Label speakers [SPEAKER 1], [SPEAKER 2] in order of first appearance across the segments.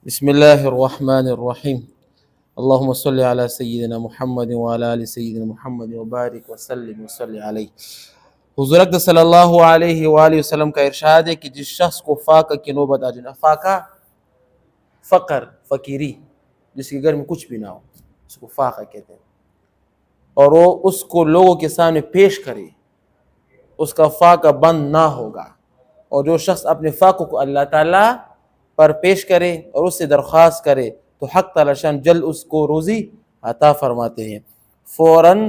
[SPEAKER 1] بسم الله الرحمن الرحيم. اللهم صل على سيدنا محمد وعلى آل سيدنا محمد وبارك وسلم وصلی علیہ. حضور اکرم صلی اللہ علیہ وآلہ وسلم کا ارشاد ہے کہ جس شخص کو فاقہ کی نوبت آ جائے، فاقہ فقر، فقیری، جس کے گھر میں کچھ بھی نہ ہو، اس کو فاقہ کہتے ہیں، اور وہ اس کو لوگوں کے سامنے پیش کرے، اس کا فاقہ بند نہ ہوگا. اور جو شخص اپنے فاقوں کو اللہ تعالیٰ پر پیش کرے اور اس سے درخواست کرے تو حق تعالی شان جلد اس کو روزی عطا فرماتے ہیں، فوراً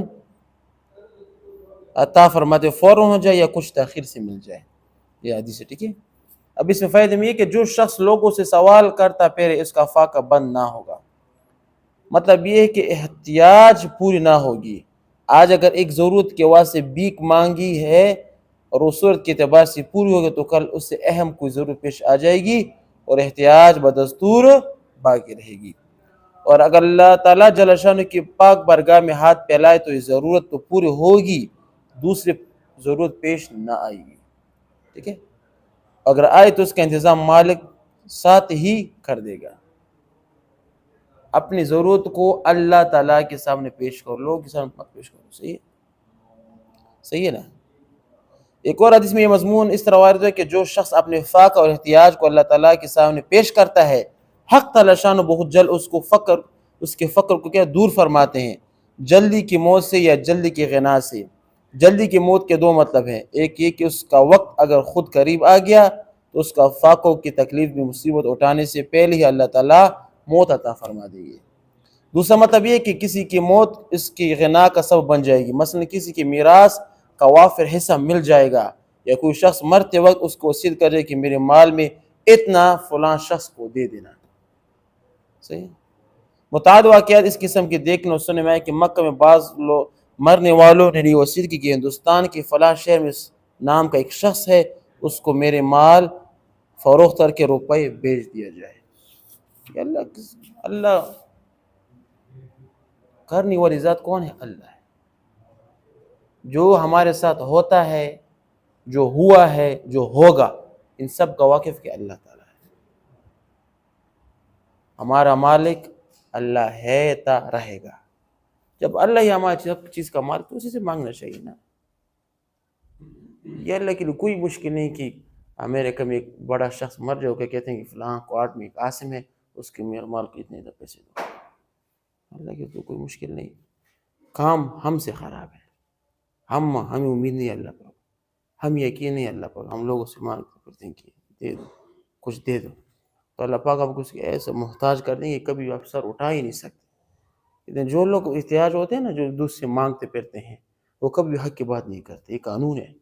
[SPEAKER 1] عطا فرماتے، فوراً ہو جائے یا کچھ تاخیر سے مل جائے. یہ حدیث ہے، ٹھیک ہے. اب اس میں فائدہ میں یہ کہ جو شخص لوگوں سے سوال کرتا پھر اس کا فاقہ بند نہ ہوگا. مطلب یہ ہے کہ احتیاج پوری نہ ہوگی. آج اگر ایک ضرورت کے واسطے بھیک مانگی ہے اور اس صورت کے اعتبار سے پوری ہوگی تو کل اس سے اہم کوئی ضرورت پیش آ جائے گی اور احتیاج بدستور باقی رہے گی. اور اگر اللہ تعالیٰ جل شانہ کی پاک بارگاہ میں ہاتھ پھیلائے تو یہ ضرورت تو پوری ہوگی، دوسری ضرورت پیش نہ آئے گی. ٹھیک ہے. اگر آئے تو اس کا انتظام مالک ساتھ ہی کر دے گا. اپنی ضرورت کو اللہ تعالیٰ کے سامنے پیش کرو، لوگوں کے سامنے مت پیش کرو. صحیح ہے، صحیح ہے نا. ایک اور حدیث میں یہ مضمون اس طرح وارد ہے کہ جو شخص اپنے فاقہ اور احتیاج کو اللہ تعالیٰ کے سامنے پیش کرتا ہے، حق تعالی شان بہت جلد اس کے فقر کو کیا دور فرماتے ہیں، جلدی کی موت سے یا جلدی کی غنا سے. جلدی کی موت کے دو مطلب ہیں. ایک یہ کہ اس کا وقت اگر خود قریب آ گیا تو اس کا فاقوں کی تکلیف میں مصیبت اٹھانے سے پہلے ہی اللہ تعالیٰ موت عطا فرما دے گی. دوسرا مطلب یہ کہ کسی کی موت اس کی غنا کا سبب بن جائے گی، مثلا کسی کی میراث کا وافر حصہ مل جائے گا، یا کوئی شخص مرتے وقت اس کو وصیت کرے کہ میرے مال میں اتنا فلاں شخص کو دے دینا. صحیح. متعدد واقعات اس قسم کے دیکھنے اور سننے میں آئے کہ مکہ میں بعض مرنے والوں نے یہ وصیت کی کہ ہندوستان کے فلاں شہر میں اس نام کا ایک شخص ہے، اس کو میرے مال فروخت کر کے روپے بیچ دیا جائے. اللہ کرنے والی ذات کون ہے؟ اللہ ہے. جو ہمارے ساتھ ہوتا ہے، جو ہوا ہے، جو ہوگا، ان سب کا واقف کہ اللہ تعالیٰ ہے. ہمارا مالک اللہ ہے تا رہے گا. جب اللہ ہی ہماری سب چیز کا مالک تو اسی سے مانگنا چاہیے نا. یہ اللہ کے لیے کوئی مشکل نہیں کہ امریکہ میں ایک بڑا شخص مر جائے کہ کہتے ہیں کہ فلاں کوارٹ میں ایک عاصم ہے، اس کے میرے مال کو اتنے پیسے دو. اللہ کے تو کوئی مشکل نہیں. کام ہم سے خراب ہے. ہمیں امید نہیں اللہ پر، ہم یقین نہیں اللہ پر، ہم لوگوں سے مانگتے کرتے ہیں کہ دے دو، کچھ دے دو، تو اللہ پاک آپ کو اس کے ایسے محتاج کر دیں کہ کبھی آپ سر اٹھا ہی نہیں سکتے. لیکن جو لوگ احتیاج ہوتے ہیں نا، جو دوسرے سے مانگتے پھرتے ہیں، وہ کبھی حق کی بات نہیں کرتے. یہ قانون ہے.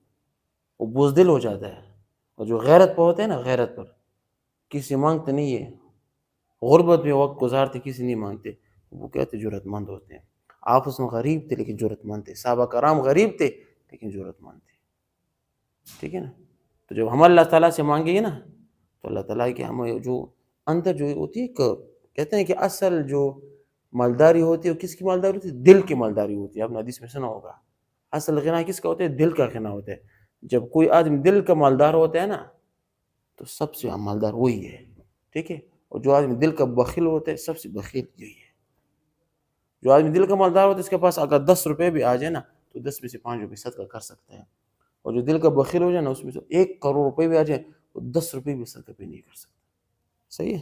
[SPEAKER 1] وہ بزدل ہو جاتا ہے. اور جو غیرت پر ہوتے ہیں نا، غیرت پر کسی مانگتے نہیں ہے، غربت میں وقت گزارتے کسی نہیں مانگتے، وہ کہتے جرت مند ہوتے ہیں. آپس میں غریب تھے لیکن جرت مند تھے. صحابہ کرام غریب تھے لیکن جرت مند تھے. ٹھیک ہے نا. تو جب ہم اللہ تعالیٰ سے مانگیں گے نا تو اللہ تعالیٰ کے ہمیں جو اندر جو ہوتی ہے، کہتے ہیں کہ اصل جو مالداری ہوتی ہے، کس کی مالداری ہوتی ہے؟ دل کی مالداری ہوتی ہے. آپ نے حدیث میں سنا ہوگا، اصل غنا کس کا ہوتا ہے؟ دل کا غنا ہوتا ہے. جب کوئی آدمی دل کا مالدار ہوتا ہے نا تو سب سے مالدار وہی ہے. ٹھیک ہے. اور جو آدمی دل کا بخیل ہوتا ہے، سب سے بخیل یہی ہے. جو آدمی دل کا مالدار ہوتا ہے، اس کے پاس اگر 10 روپے بھی آ جائے نا تو 10 میں سے 5 روپے صدقہ کر سکتا ہے. اور جو دل کا بخیل ہو جائے نا، اس میں سے 1 کروڑ روپے بھی آ جائے تو 10 روپے بھی صدقہ پہ نہیں کر سکتا. صحیح ہے.